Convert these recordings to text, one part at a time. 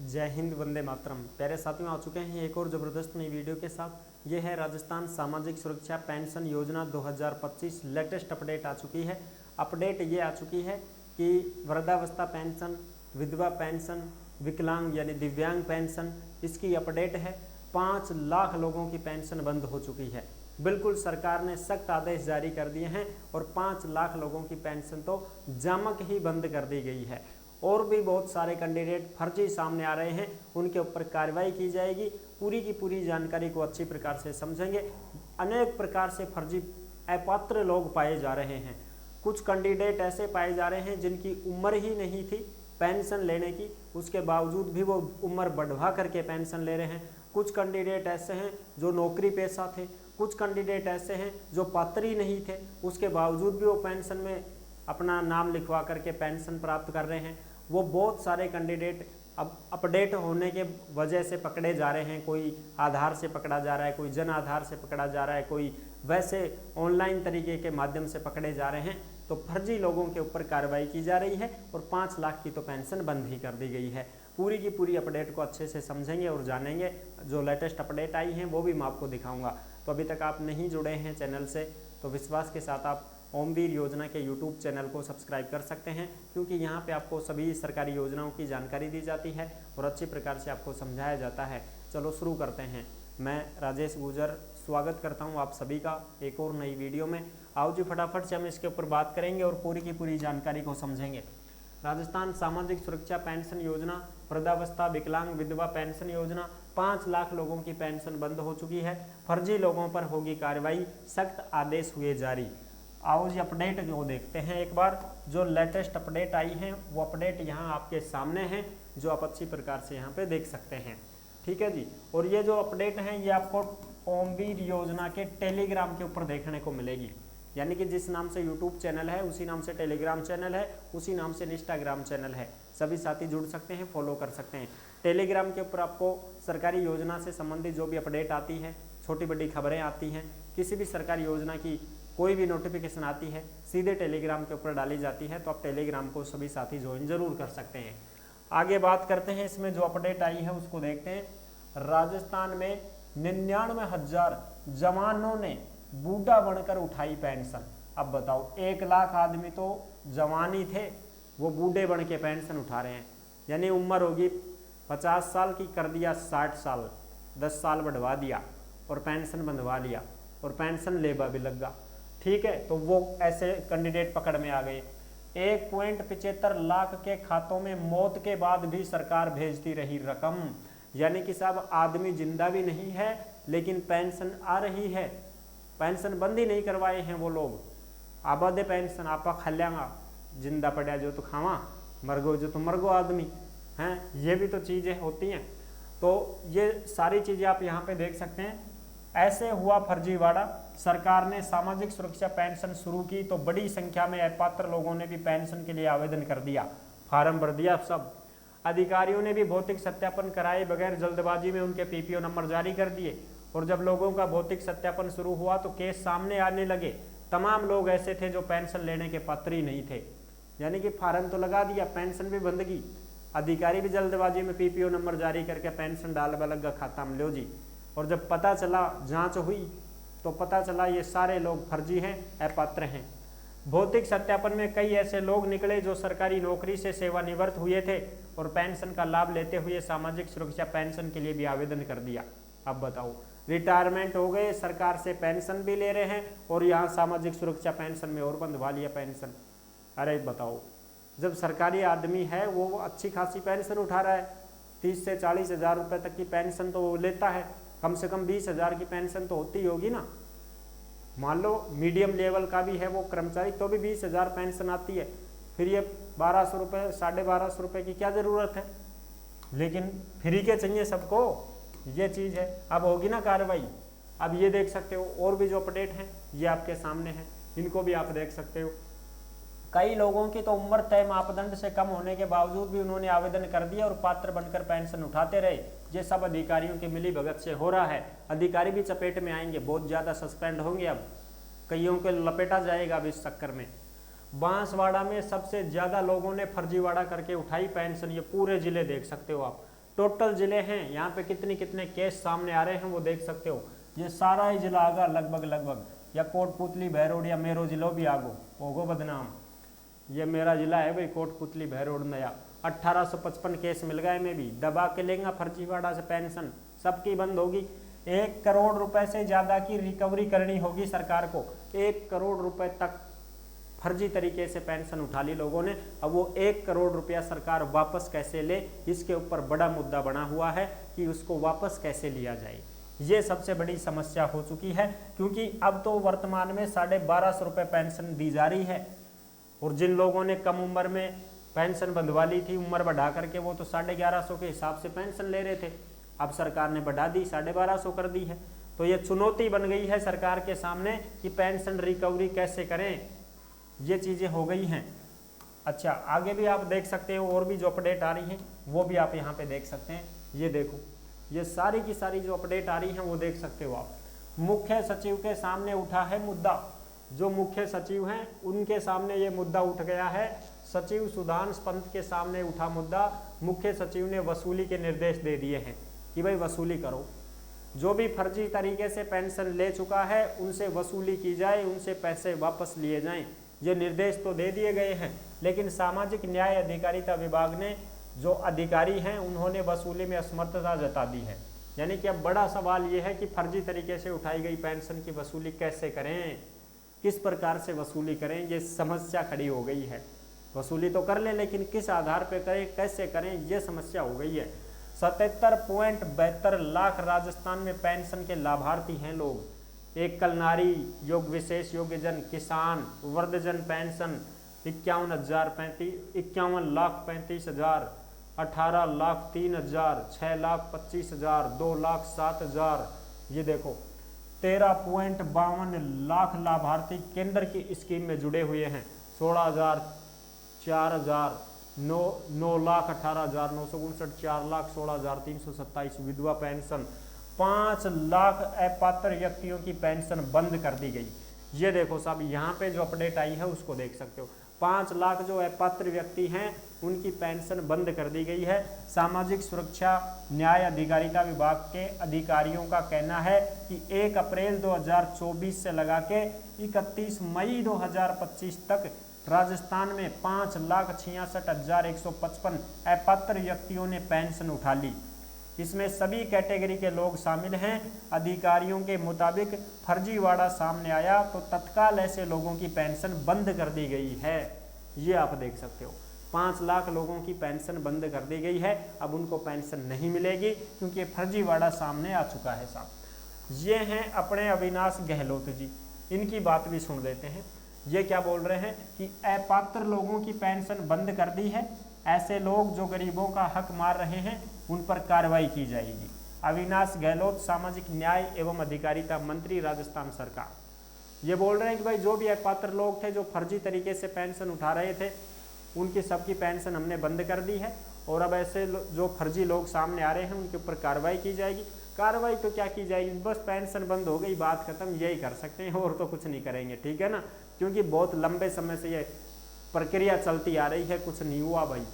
जय हिंद, वंदे मातरम। प्यारे साथियों, आ चुके हैं एक और ज़बरदस्त नई वीडियो के साथ। ये है राजस्थान सामाजिक सुरक्षा पेंशन योजना 2025 लेटेस्ट अपडेट आ चुकी है। अपडेट ये आ चुकी है कि वृद्धावस्था पेंशन, विधवा पेंशन, विकलांग यानी दिव्यांग पेंशन, इसकी अपडेट है। 5 लाख लोगों की पेंशन बंद हो चुकी है। बिल्कुल सरकार ने सख्त आदेश जारी कर दिए हैं और 5 लाख लोगों की पेंशन तो जामक ही बंद कर दी गई है। और भी बहुत सारे कैंडिडेट फर्जी सामने आ रहे हैं, उनके ऊपर कार्रवाई की जाएगी। पूरी की पूरी जानकारी को अच्छी प्रकार से समझेंगे। अनेक प्रकार से फर्जी अपात्र लोग पाए जा रहे हैं। कुछ कैंडिडेट ऐसे पाए जा रहे हैं जिनकी उम्र ही नहीं थी पेंशन लेने की, उसके बावजूद भी वो उम्र बढ़वा करके पेंशन ले रहे हैं। कुछ कैंडिडेट ऐसे हैं जो नौकरी पेशा थे, कुछ कैंडिडेट ऐसे हैं जो पात्र ही नहीं थे, उसके बावजूद भी वो पेंशन में अपना नाम लिखवा करके पेंशन प्राप्त कर रहे हैं। वो बहुत सारे कैंडिडेट अब अपडेट होने के वजह से पकड़े जा रहे हैं। कोई आधार से पकड़ा जा रहा है, कोई जन आधार से पकड़ा जा रहा है, कोई वैसे ऑनलाइन तरीके के माध्यम से पकड़े जा रहे हैं। तो फर्जी लोगों के ऊपर कार्रवाई की जा रही है और 5 लाख की तो पेंशन बंद ही कर दी गई है। पूरी की पूरी अपडेट को अच्छे से समझेंगे और जानेंगे। जो लेटेस्ट अपडेट आई हैं वो भी मैं आपको दिखाऊंगा। तो अभी तक आप नहीं जुड़े हैं चैनल से तो विश्वास के साथ आप ओमवीर योजना के यूट्यूब चैनल को सब्सक्राइब कर सकते हैं, क्योंकि यहाँ पे आपको सभी सरकारी योजनाओं की जानकारी दी जाती है और अच्छी प्रकार से आपको समझाया जाता है। चलो शुरू करते हैं। मैं राजेश गुजर स्वागत करता हूँ आप सभी का एक और नई वीडियो में। आओ जी फटाफट से हम इसके ऊपर बात करेंगे और पूरी की पूरी जानकारी को समझेंगे। राजस्थान सामाजिक सुरक्षा पेंशन योजना, वृद्धावस्था, विकलांग, विधवा पेंशन योजना, 5 लाख लोगों की पेंशन बंद हो चुकी है। फर्जी लोगों पर होगी कार्रवाई, सख्त आदेश हुए जारी। आओ जी अपडेट को देखते हैं एक बार। जो लेटेस्ट अपडेट आई है वो अपडेट यहाँ आपके सामने है, जो आप अच्छी प्रकार से यहाँ पे देख सकते हैं। ठीक है जी। और ये जो अपडेट है ये आपको ओमवीर योजना के टेलीग्राम के ऊपर देखने को मिलेगी। यानी कि जिस नाम से यूट्यूब चैनल है उसी नाम से टेलीग्राम चैनल है, उसी नाम से इंस्टाग्राम चैनल है। सभी साथी जुड़ सकते हैं, फॉलो कर सकते हैं। टेलीग्राम के ऊपर आपको सरकारी योजना से संबंधित जो भी अपडेट आती है, छोटी बड़ी खबरें आती हैं, किसी भी सरकारी योजना की कोई भी नोटिफिकेशन आती है सीधे टेलीग्राम के ऊपर डाली जाती है। तो आप टेलीग्राम को सभी साथी ज्वाइन जरूर कर सकते हैं। आगे बात करते हैं, इसमें जो अपडेट आई है उसको देखते हैं। राजस्थान में 99,000 जवानों ने बूढ़ा बनकर उठाई पेंशन। अब बताओ, 1 लाख आदमी तो जवान ही थे, वो बूढ़े बन के पेंशन उठा रहे हैं। यानी उम्र होगी 50 साल की, कर दिया 60 साल, 10 साल बढ़वा दिया और पेंशन बंधवा लिया और पेंशन लेबा भी लग गया। ठीक है, तो वो ऐसे कैंडिडेट पकड़ में आ गए। 1.75 लाख के खातों में मौत के बाद भी सरकार भेजती रही रकम। यानी कि साहब आदमी जिंदा भी नहीं है लेकिन पेंशन आ रही है। पेंशन बंद ही नहीं करवाए हैं वो लोग। आबादे पेंशन आपा खल्यागा, जिंदा पड़ा जो तो खावा, मरगो जो तो मरगो आदमी हैं। ये भी तो चीज़ें होती हैं। तो ये सारी चीज़ें आप यहाँ पे देख सकते हैं। ऐसे हुआ फर्जीवाड़ा। सरकार ने सामाजिक सुरक्षा पेंशन शुरू की तो बड़ी संख्या में अपात्र लोगों ने भी पेंशन के लिए आवेदन कर दिया, फार्म भर दिया। सब अधिकारियों ने भी भौतिक सत्यापन कराए बगैर जल्दबाजी में उनके पीपीओ नंबर जारी कर दिए। और जब लोगों का भौतिक सत्यापन शुरू हुआ तो केस सामने आने लगे। तमाम लोग ऐसे थे जो पेंशन लेने के पात्र ही नहीं थे। यानी कि फार्म तो लगा दिया, पेंशन भी बंदगी, अधिकारी भी जल्दबाजी में पीपीओ नंबर जारी करके पेंशन डाल बलग खाता में लो जी। और जब पता चला, जांच हुई तो पता चला ये सारे लोग फर्जी हैं, अपात्र हैं। भौतिक सत्यापन में कई ऐसे लोग निकले जो सरकारी नौकरी से सेवानिवृत्त हुए थे और पेंशन का लाभ लेते हुए सामाजिक सुरक्षा पेंशन के लिए भी आवेदन कर दिया। अब बताओ, रिटायरमेंट हो गए, सरकार से पेंशन भी ले रहे हैं और यहाँ सामाजिक सुरक्षा पेंशन में और बंधवा लिया पेंशन। अरे बताओ, जब सरकारी आदमी है वो अच्छी खासी पेंशन उठा रहा है, 30 से 40 हज़ार रुपये तक की पेंशन तो वो लेता है, कम से कम 20,000 की पेंशन तो होती होगी ना। मान लो मीडियम लेवल का भी है वो कर्मचारी तो भी 20,000 पेंशन आती है। फिर ये 1200 रुपये, 1250 रुपये की क्या ज़रूरत है। लेकिन फ्री के चाहिए सबको, ये चीज़ है। अब होगी ना कार्रवाई। अब ये देख सकते हो, और भी जो अपडेट हैं ये आपके सामने है, इनको भी आप देख सकते हो। कई लोगों की तो उम्र तय मापदंड से कम होने के बावजूद भी उन्होंने आवेदन कर दिया और पात्र बनकर पेंशन उठाते रहे। ये सब अधिकारियों की मिली भगत से हो रहा है। अधिकारी भी चपेट में आएंगे, बहुत ज़्यादा सस्पेंड होंगे। अब कईयों को लपेटा जाएगा अब इस चक्कर में। बांसवाड़ा में सबसे ज़्यादा लोगों ने फर्जीवाड़ा करके उठाई पेंशन। ये पूरे जिले देख सकते हो आप। टोटल जिले हैं, यहाँ पे कितने कितने केस सामने आ रहे हैं वो देख सकते हो। ये सारा ही जिला आगा लगभग, या कोटपुतली भैरोड या मेरो जिलो भी आगो होगो बदनाम। ये मेरा जिला है भाई, कोटपुतली भैरोड नया। 1855 केस मिल गए में भी, दबा के लेंगे फर्जीवाड़ा से पेंशन, सबकी बंद होगी। 1 करोड़ रुपए से ज्यादा की रिकवरी करनी होगी सरकार को। 1 करोड़ रुपए तक फर्जी तरीके से पेंशन उठा ली लोगों ने। अब वो 1 करोड़ रुपया सरकार वापस कैसे ले, इसके ऊपर बड़ा मुद्दा बना हुआ है कि उसको वापस कैसे लिया जाए। ये सबसे बड़ी समस्या हो चुकी है, क्योंकि अब तो वर्तमान में 1250 रुपये पेंशन दी जा रही है, और जिन लोगों ने कम उम्र में पेंशन बंधवा ली थी, उम्र बढ़ा करके, वो तो 1150 के हिसाब से पेंशन ले रहे थे। अब सरकार ने बढ़ा दी, 1250 कर दी है। तो ये चुनौती बन गई है सरकार के सामने कि पेंशन रिकवरी कैसे करें, ये चीज़ें हो गई हैं। अच्छा, आगे भी आप देख सकते हो, और भी जो अपडेट आ रही है वो भी आप यहाँ पे देख सकते हैं। ये देखो, ये सारी की सारी जो अपडेट आ रही है वो देख सकते हो आप। मुख्य सचिव के सामने उठा है मुद्दा, जो मुख्य सचिव हैं उनके सामने ये मुद्दा उठ गया है। सचिव सुधांश पंत के सामने उठा मुद्दा, मुख्य सचिव ने वसूली के निर्देश दे दिए हैं कि भाई वसूली करो, जो भी फर्जी तरीके से पेंशन ले चुका है उनसे वसूली की जाए, उनसे पैसे वापस लिए जाएं। ये निर्देश तो दे दिए गए हैं, लेकिन सामाजिक न्याय अधिकारिता विभाग ने, जो अधिकारी हैं, उन्होंने वसूली में असमर्थता जता दी है। यानी कि अब बड़ा सवाल ये है कि फर्जी तरीके से उठाई गई पेंशन की वसूली कैसे करें, किस प्रकार से वसूली करें, ये समस्या खड़ी हो गई है। वसूली तो कर लें, लेकिन किस आधार पर करें, कैसे करें, ये समस्या हो गई है। 77.72 लाख राजस्थान में पेंशन के लाभार्थी हैं लोग। एकल नारी, योग विशेष योग्यजन, किसान, वृद्धजन पेंशन 51,35,000, 18,03,000, 6,25,000, 2,07,000। ये देखो 13.52 लाख लाभार्थी केंद्र की स्कीम में जुड़े हुए हैं। 16,000, 4,000, 9,18,959, 4,16,327 विधवा पेंशन, 5 लाख अपात्र व्यक्तियों की पेंशन बंद कर दी गई। ये देखो साहब, यहाँ पे जो अपडेट आई है उसको देख सकते हो। 5 लाख जो अपात्र व्यक्ति हैं उनकी पेंशन बंद कर दी गई है। सामाजिक सुरक्षा न्याय अधिकारिता विभाग के अधिकारियों का कहना है कि 1 अप्रैल 2024 से लगा के 31 मई 2025 तक राजस्थान में 5,66,155 अपात्र व्यक्तियों ने पेंशन उठा ली। इसमें सभी कैटेगरी के लोग शामिल हैं। अधिकारियों के मुताबिक फर्जीवाड़ा सामने आया तो तत्काल ऐसे लोगों की पेंशन बंद कर दी गई है। ये आप देख सकते हो, 5 लाख लोगों की पेंशन बंद कर दी गई है। अब उनको पेंशन नहीं मिलेगी क्योंकि फर्जीवाड़ा सामने आ चुका है साहब। ये हैं अपने अविनाश गहलोत जी, इनकी बात भी सुन लेते हैं। ये क्या बोल रहे हैं कि अपात्र लोगों की पेंशन बंद कर दी है, ऐसे लोग जो गरीबों का हक मार रहे हैं उन पर कार्रवाई की जाएगी। अविनाश गहलोत, सामाजिक न्याय एवं अधिकारिता मंत्री, राजस्थान सरकार, ये बोल रहे हैं कि भाई जो भी अपात्र लोग थे जो फर्जी तरीके से पेंशन उठा रहे थे उनकी सबकी पेंशन हमने बंद कर दी है, और अब ऐसे जो फर्जी लोग सामने आ रहे हैं उनके ऊपर कार्रवाई की जाएगी। कार्रवाई तो क्या की जाएगी, बस पेंशन बंद हो गई, बात खत्म, यही कर सकते हैं और तो कुछ नहीं करेंगे, ठीक है ना, क्योंकि बहुत लंबे समय से ये प्रक्रिया चलती आ रही है, कुछ नहीं हुआ भाई।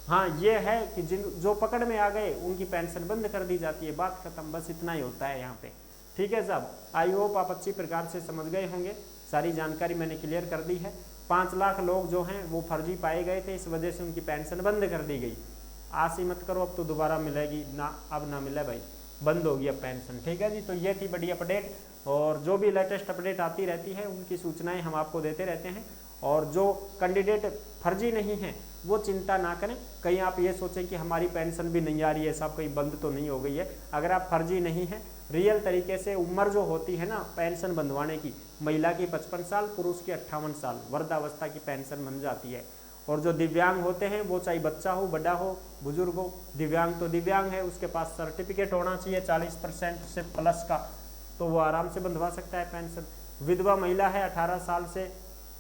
हाँ, ये है कि जो पकड़ में आ गए उनकी पेंशन बंद कर दी जाती है, बात खत्म, बस इतना ही होता है यहाँ पे, ठीक है साहब। आई होप आप अच्छी प्रकार से समझ गए होंगे, सारी जानकारी मैंने क्लियर कर दी है। 5 लाख लोग जो हैं वो फर्जी पाए गए थे, इस वजह से उनकी पेंशन बंद कर दी गई। आस ही मत करो अब तो दोबारा मिलेगी ना, अब ना मिले भाई, बंद होगी अब पेंशन, ठीक है जी। तो ये थी बड़ी अपडेट, और जो भी लेटेस्ट अपडेट आती रहती है उनकी सूचनाएं हम आपको देते रहते हैं। और जो कैंडिडेट फर्जी नहीं हैं वो चिंता ना करें, कहीं आप ये सोचें कि हमारी पेंशन भी नहीं आ रही है साहब, कहीं बंद तो नहीं हो गई है। अगर आप फर्जी नहीं हैं, रियल तरीके से उम्र जो होती है ना पेंशन बंधवाने की, महिला की 55 साल, पुरुष की 58 साल वृद्धावस्था की पेंशन बन जाती है। और जो दिव्यांग होते हैं वो चाहे बच्चा हो, बड़ा हो, बुजुर्ग हो, दिव्यांग तो दिव्यांग है, उसके पास सर्टिफिकेट होना चाहिए 40% से प्लस का, तो वो आराम से बंधवा सकता है पेंशन। विधवा महिला है 18 साल से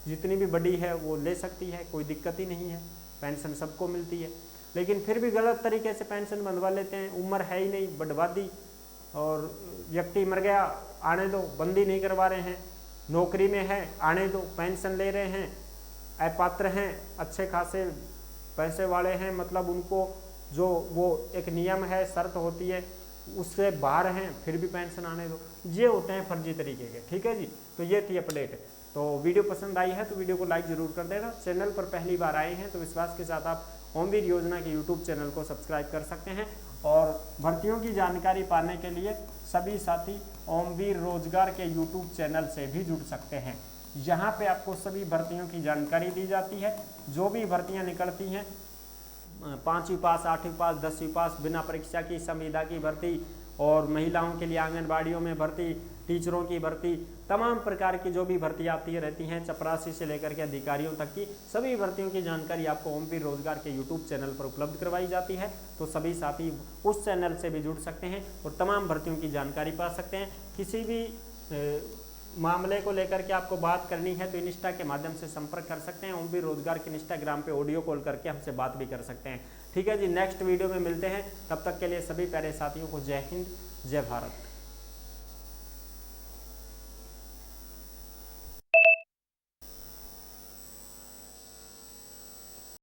जितनी भी बड़ी है वो ले सकती है, कोई दिक्कत ही नहीं है, पेंशन सबको मिलती है। लेकिन फिर भी गलत तरीके से पेंशन बंधवा लेते हैं, उम्र है ही नहीं, बढ़वा दी और व्यक्ति मर गया, आने दो, बंदी नहीं करवा रहे हैं, नौकरी में है आने दो, पेंशन ले रहे हैं, अपात्र हैं, अच्छे खासे पैसे वाले हैं, मतलब उनको जो वो एक नियम है, शर्त होती है, उससे बाहर हैं फिर भी पेंशन आने दो, ये होते हैं फर्जी तरीके के। ठीक है जी, तो ये थी अपडेट। तो वीडियो पसंद आई है तो वीडियो को लाइक जरूर कर देना। चैनल पर पहली बार आए हैं तो विश्वास के साथ आप ओमवीर योजना के यूट्यूब चैनल को सब्सक्राइब कर सकते हैं। और भर्तियों की जानकारी पाने के लिए सभी साथी ओमवीर रोजगार के यूट्यूब चैनल से भी जुड़ सकते हैं। यहाँ पे आपको सभी भर्तियों की जानकारी दी जाती है। जो भी भर्तियाँ निकलती हैं, 5वीं पास, 8वीं पास, 10वीं पास, बिना परीक्षा की संविदा की भर्ती, और महिलाओं के लिए आंगनबाड़ियों में भर्ती, टीचरों की भर्ती, तमाम प्रकार की जो भी भर्तियाँ आती रहती हैं, चपरासी से लेकर के अधिकारियों तक की सभी भर्तियों की जानकारी आपको ओमवीर रोजगार के यूट्यूब चैनल पर उपलब्ध करवाई जाती है। तो सभी साथी उस चैनल से भी जुड़ सकते हैं और तमाम भर्तियों की जानकारी पा सकते हैं। किसी भी मामले को लेकर के आपको बात करनी है तो इंस्टा के माध्यम से संपर्क कर सकते हैं। ओमवीर रोजगार के इंस्टाग्राम पे ऑडियो कॉल करके हमसे बात भी कर सकते हैं। ठीक है जी, नेक्स्ट वीडियो में मिलते हैं। तब तक के लिए सभी प्यारे साथियों को जय हिंद, जय भारत।